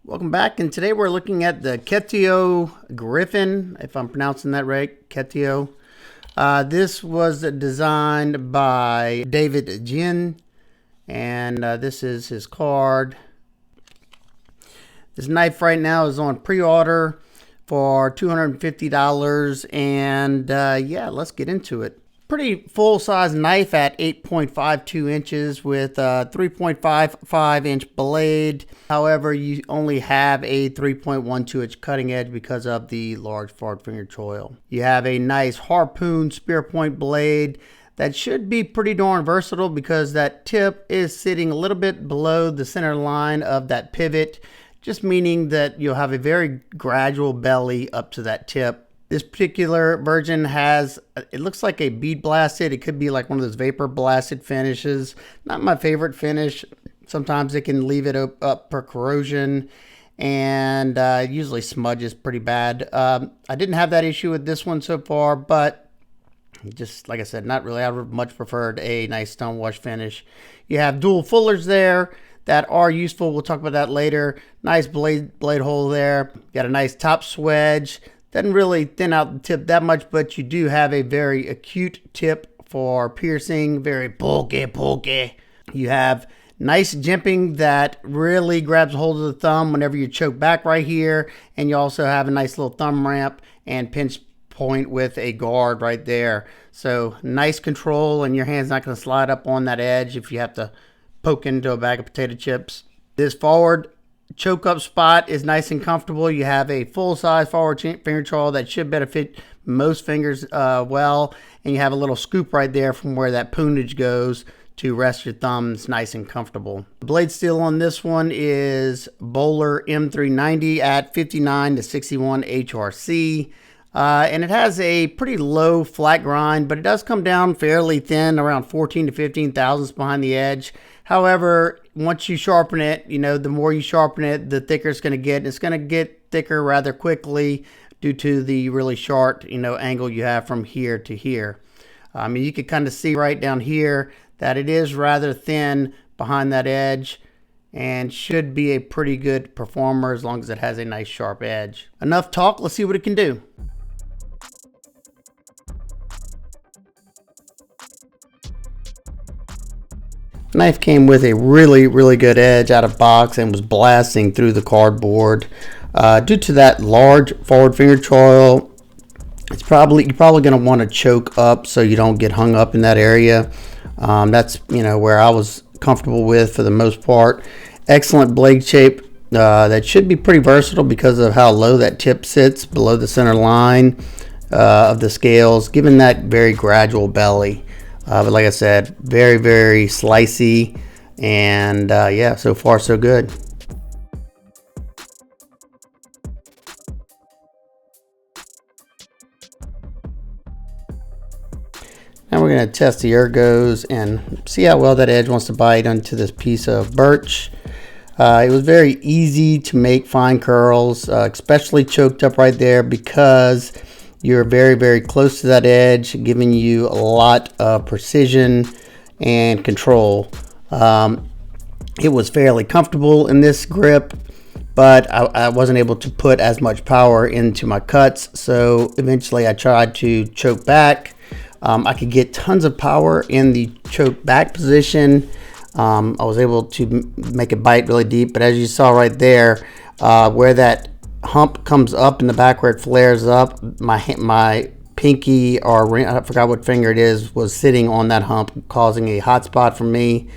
Welcome back, and today we're looking at the Ketuo Griffin, if I'm pronouncing that right, Ketuo. This was designed by David Jin, and this is his card. This knife right now is on pre-order for $250, and yeah, let's get into it. Pretty full-size knife at 8.52 inches with a 3.55 inch blade. However, you only have a 3.12 inch cutting edge because of the large forward finger choil. You have a nice harpoon spear point blade that should be pretty darn versatile because that tip is sitting a little bit below the center line of that pivot, just meaning that you'll have a very gradual belly up to that tip. This particular version has, it looks like a bead blasted. It could be like one of those vapor blasted finishes. Not my favorite finish. Sometimes it can leave it up for corrosion, and it usually smudges pretty bad. I didn't have that issue with this one so far, but just like I said, not really. I would much preferred a nice stonewash finish. You have dual fullers there that are useful. We'll talk about that later. Nice blade hole there. Got a nice top swedge. Doesn't really thin out the tip that much, but you do have a very acute tip for piercing. Very bulky. You have nice jimping that really grabs hold of the thumb whenever you choke back right here. And you also have a nice little thumb ramp and pinch point with a guard right there. So nice control, and your hand's not going to slide up on that edge if you have to poke into a bag of potato chips. This forward choke up spot is nice and comfortable. You have a full size forward finger choil that should benefit most fingers well, and you have a little scoop right there from where that poonage goes to rest your thumbs nice and comfortable. The blade steel on this one is Bowler M390 at 59 to 61 HRC. And it has a pretty low flat grind, but it does come down fairly thin, around 14 to 15 thousandths behind the edge. However, once you sharpen it, the more you sharpen it, the thicker it's going to get. It's going to get thicker rather quickly due to the really sharp, angle you have from here to here. You can kind of see right down here that it is rather thin behind that edge and should be a pretty good performer as long as it has a nice sharp edge. Enough talk, let's see what it can do. Knife came with a really good edge out of box and was blasting through the cardboard. Due to that large forward finger choil, you're probably going to want to choke up so you don't get hung up in that area. That's where I was comfortable with for the most part. Excellent blade shape. That should be pretty versatile because of how low that tip sits below the center line of the scales, given that very gradual belly. But like I said, very slicey, and yeah, so far so good. Now we're going to test the ergos and see how well that edge wants to bite onto this piece of birch. It was very easy to make fine curls, especially choked up right there because you're very close to that edge, giving you a lot of precision and control. It was fairly comfortable in this grip, but I wasn't able to put as much power into my cuts, so eventually I tried to choke back. I could get tons of power in the choke back position. I was able to make it bite really deep, but as you saw right there, where that hump comes up in the back where it flares up, my pinky, or ring, I forgot what finger it is, was sitting on that hump, causing a hot spot for me.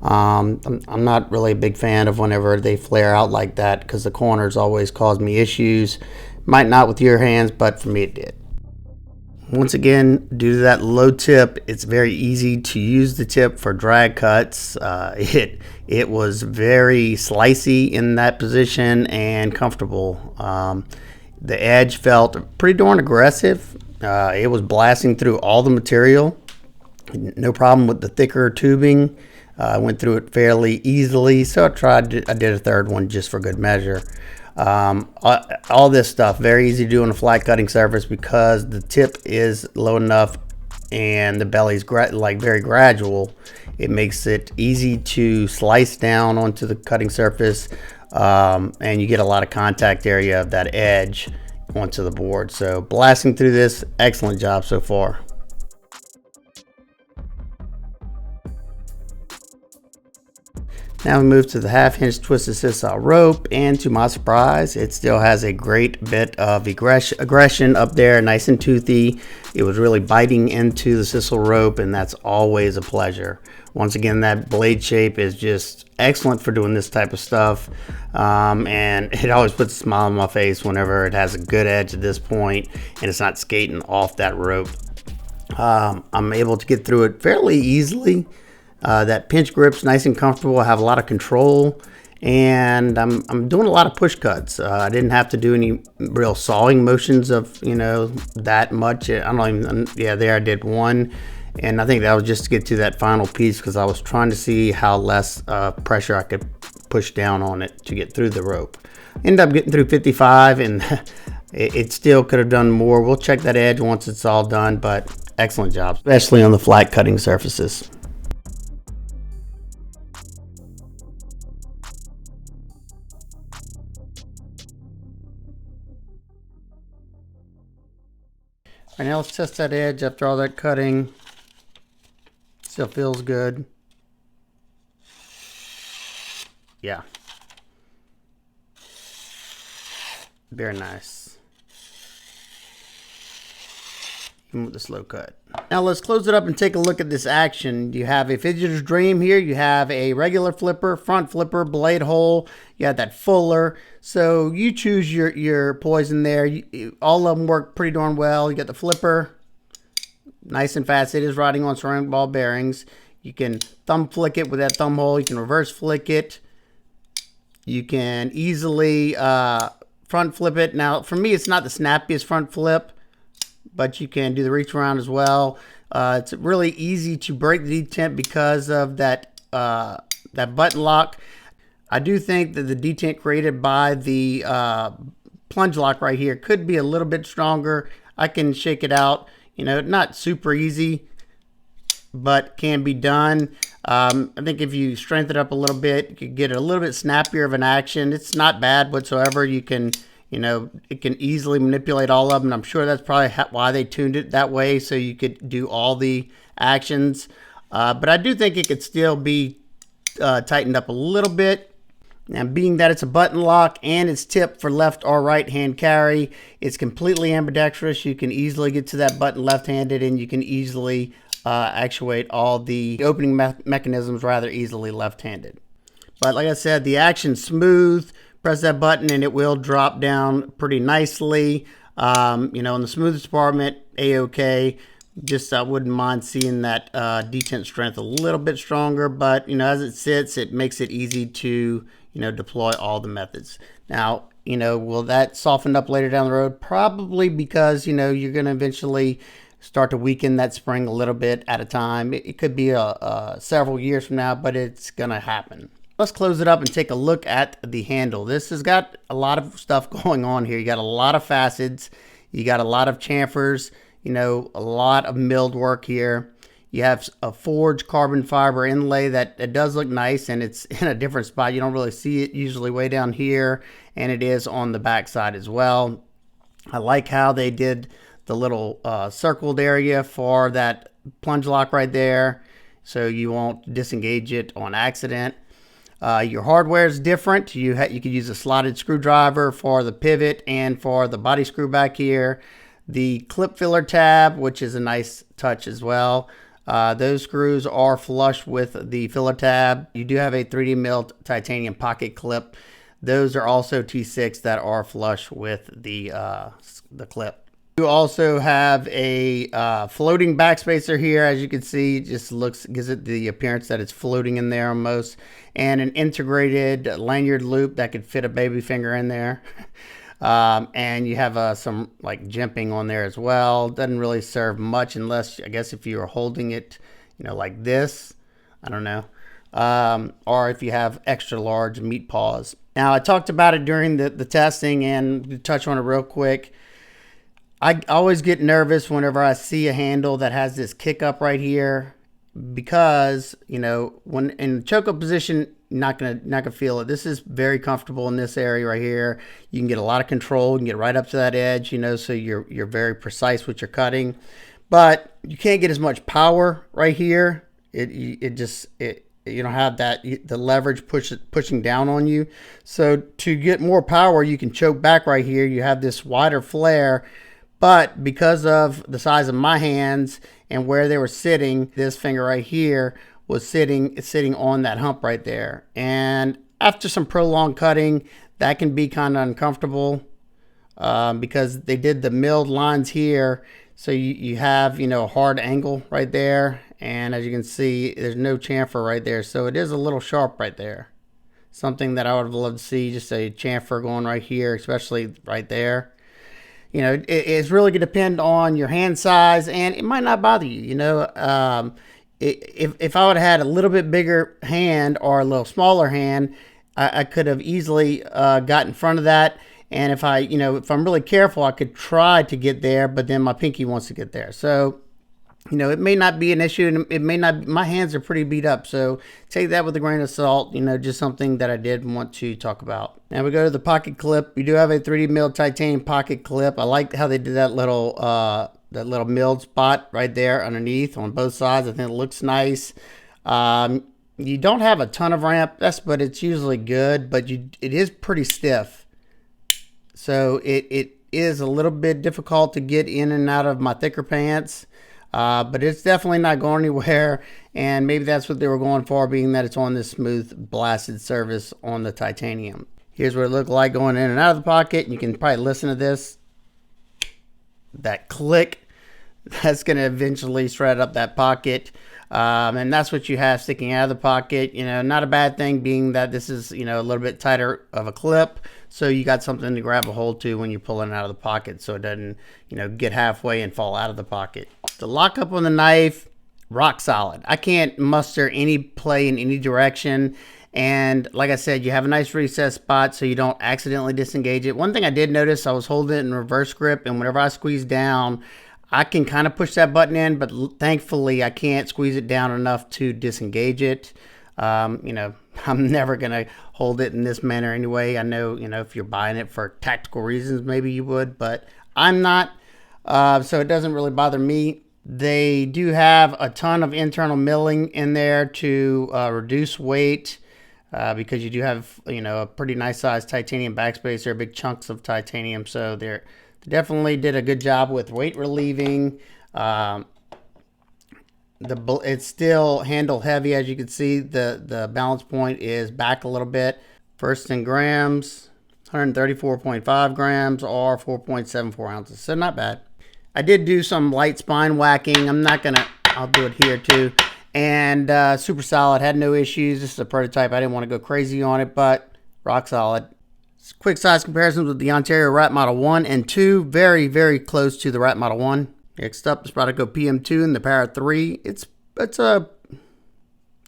I'm not really a big fan of whenever they flare out like that because the corners always cause me issues. Might not with your hands, but for me it did. Once again, due to that low tip, it's very easy to use the tip for drag cuts. It was very slicey in that position and comfortable. The edge felt pretty darn aggressive. It was blasting through all the material. No problem with the thicker tubing. I went through it fairly easily, so I did a third one just for good measure. All this stuff very easy to do on a flat cutting surface because the tip is low enough and the belly's very gradual. It makes it easy to slice down onto the cutting surface, and you get a lot of contact area of that edge onto the board. So blasting through this, excellent job so far. Now we move to the 1/2 inch twisted sisal rope, and to my surprise, it still has a great bit of aggression up there, nice and toothy. It was really biting into the sisal rope, and that's always a pleasure. Once again, that blade shape is just excellent for doing this type of stuff, and it always puts a smile on my face whenever it has a good edge at this point and it's not skating off that rope. I'm able to get through it fairly easily. That pinch grip's nice and comfortable. I have a lot of control, and I'm doing a lot of push cuts. I didn't have to do any real sawing motions of, that much. I don't even, yeah, there I did one, and I think that was just to get to that final piece because I was trying to see how less pressure I could push down on it to get through the rope. Ended up getting through 55, and it still could have done more. We'll check that edge once it's all done, but excellent job, especially on the flat cutting surfaces. All right, now let's test that edge after all that cutting. Still feels good. Yeah. Very nice. Even with the slow cut. Now let's close it up and take a look at this action. You have a fidgeter's dream here. You have a regular flipper, front flipper, blade hole. You have that fuller. So you choose your poison there. All of them work pretty darn well. You got the flipper, nice and fast. It is riding on ceramic ball bearings. You can thumb flick it with that thumb hole. You can reverse flick it. You can easily front flip it. Now for me, it's not the snappiest front flip, but you can do the reach around as well. It's really easy to break the detent because of that button lock. I do think that the detent created by the plunge lock right here could be a little bit stronger. I can shake it out, not super easy, but can be done. I think if you strengthen it up a little bit, you could get a little bit snappier of an action. It's not bad whatsoever. You can, it can easily manipulate all of them. I'm sure that's probably why they tuned it that way, so you could do all the actions. But I do think it could still be tightened up a little bit. Now, being that it's a button lock and it's tipped for left or right hand carry, it's completely ambidextrous. You can easily get to that button left-handed, and you can easily actuate all the opening mechanisms rather easily left-handed. But like I said, the action's smooth. Press that button and it will drop down pretty nicely. In the smoothest department, a-okay. Just I wouldn't mind seeing that detent strength a little bit stronger, but as it sits, it makes it easy to deploy all the methods. Now, will that soften up later down the road? Probably, because you're going to eventually start to weaken that spring a little bit at a time. It could be several years from now, but it's going to happen. Let's close it up and take a look at the handle. This has got a lot of stuff going on here. You got a lot of facets. You got a lot of chamfers. A lot of milled work here. You have a forged carbon fiber inlay that does look nice, and it's in a different spot. You don't really see it usually way down here, and it is on the back side as well. I like how they did the little circled area for that plunge lock right there, so you won't disengage it on accident. Your hardware is different. You could use a slotted screwdriver for the pivot and for the body screw back here. The clip filler tab, which is a nice touch as well. Those screws are flush with the filler tab. You do have a 3D milled titanium pocket clip. Those are also T6 that are flush with the clip. You also have a floating backspacer here. As you can see, it just gives it the appearance that it's floating in there almost, and an integrated lanyard loop that could fit a baby finger in there. And you have some like jimping on there as well. Doesn't really serve much unless, I guess, if you are holding it, like this. I don't know. Or if you have extra large meat paws. Now, I talked about it during the testing, and to touch on it real quick, I always get nervous whenever I see a handle that has this kick up right here. because, you know, when in choke up position, not gonna feel it. This is very comfortable in this area right here. You can get a lot of control. You can get right up to that edge, you know, so you're very precise with your cutting. But you can't get as much power right here. You don't have the leverage pushing down on you. So to get more power, you can choke back right here. You have this wider flare, but because of the size of my hands and where they were sitting, this finger right here was sitting on that hump right there. And after some prolonged cutting, that can be kind of uncomfortable because they did the milled lines here. So you have, you know, a hard angle right there. And as you can see, there's no chamfer right there. So it is a little sharp right there. Something that I would have loved to see, just a chamfer going right here, especially right there. You know, it's really going to depend on your hand size, and it might not bother you. You know, if I would have had a little bit bigger hand or a little smaller hand, I could have easily got in front of that. And if I'm really careful, I could try to get there, but then my pinky wants to get there. So, you know, it may not be an issue, and it may not. My hands are pretty beat up, so take that with a grain of salt. You know, just something that I did want to talk about. Now we go to the pocket clip. We do have a 3D milled titanium pocket clip. I like how they did that little milled spot right there underneath on both sides. I think it looks nice. You don't have a ton of ramp, but it's usually good. But it is pretty stiff, so it is a little bit difficult to get in and out of my thicker pants. But it's definitely not going anywhere, and maybe that's what they were going for, being that it's on this smooth blasted surface on the titanium. Here's what it looked like going in and out of the pocket. You can probably listen to this. That click, that's going to eventually shred up that pocket. And that's what you have sticking out of the pocket. You know, not a bad thing, being that this is, you know, a little bit tighter of a clip. So you got something to grab a hold to when you're pulling it out of the pocket, so it doesn't, you know, get halfway and fall out of the pocket. The lockup on the knife, rock solid. I can't muster any play in any direction. And like I said, you have a nice recess spot so you don't accidentally disengage it. One thing I did notice, I was holding it in reverse grip, and whenever I squeeze down, I can kind of push that button in, but thankfully I can't squeeze it down enough to disengage it. You know, I'm never going to hold it in this manner anyway. I know, you know, if you're buying it for tactical reasons, maybe you would, but I'm not. So it doesn't really bother me. They do have a ton of internal milling in there to reduce weight because you do have, you know, a pretty nice sized titanium backspace. They're big chunks of titanium, so they definitely did a good job with weight relieving. It's still handle heavy, as you can see. The balance point is back a little bit. First in grams, 134.5 grams or 4.74 ounces. So not bad. I did do some light spine whacking. I'll do it here too. And super solid, had no issues. This is a prototype. I didn't want to go crazy on it, but rock solid. Quick size comparisons with the Ontario Rat Model 1 and 2. Very, very close to the Rat Model 1. Next up, this product go PM2 and the Para 3. It's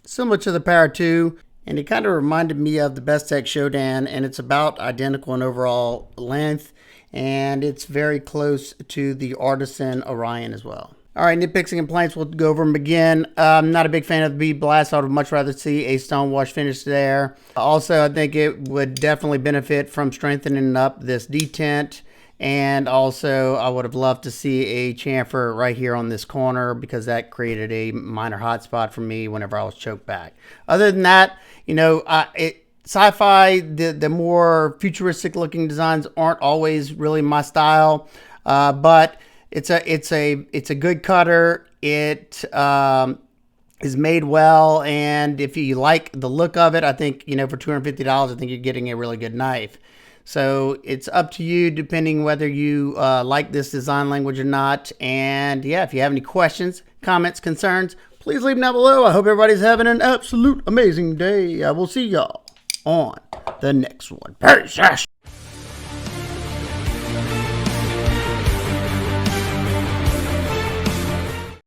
similar to the Para 2, and it kind of reminded me of the Best Tech Shodan, and it's about identical in overall length, and it's very close to the Artisan Orion as well. All right, nitpicks and complaints, we'll go over them again. I'm not a big fan of the bead blast. I would much rather see a stonewash finish there. Also, I think it would definitely benefit from strengthening up this detent. And also, I would have loved to see a chamfer right here on this corner, because that created a minor hot spot for me whenever I was choked back. Other than that, you know, sci-fi, the more futuristic looking designs aren't always really my style, but it's a good cutter. It is made well, and if you like the look of it, I think, you know, for $250, I think you're getting a really good knife. So it's up to you, depending whether you like this design language or not. And yeah, if you have any questions, comments, concerns, please leave them down below. I hope everybody's having an absolute amazing day. I will see y'all on the next one. Peace.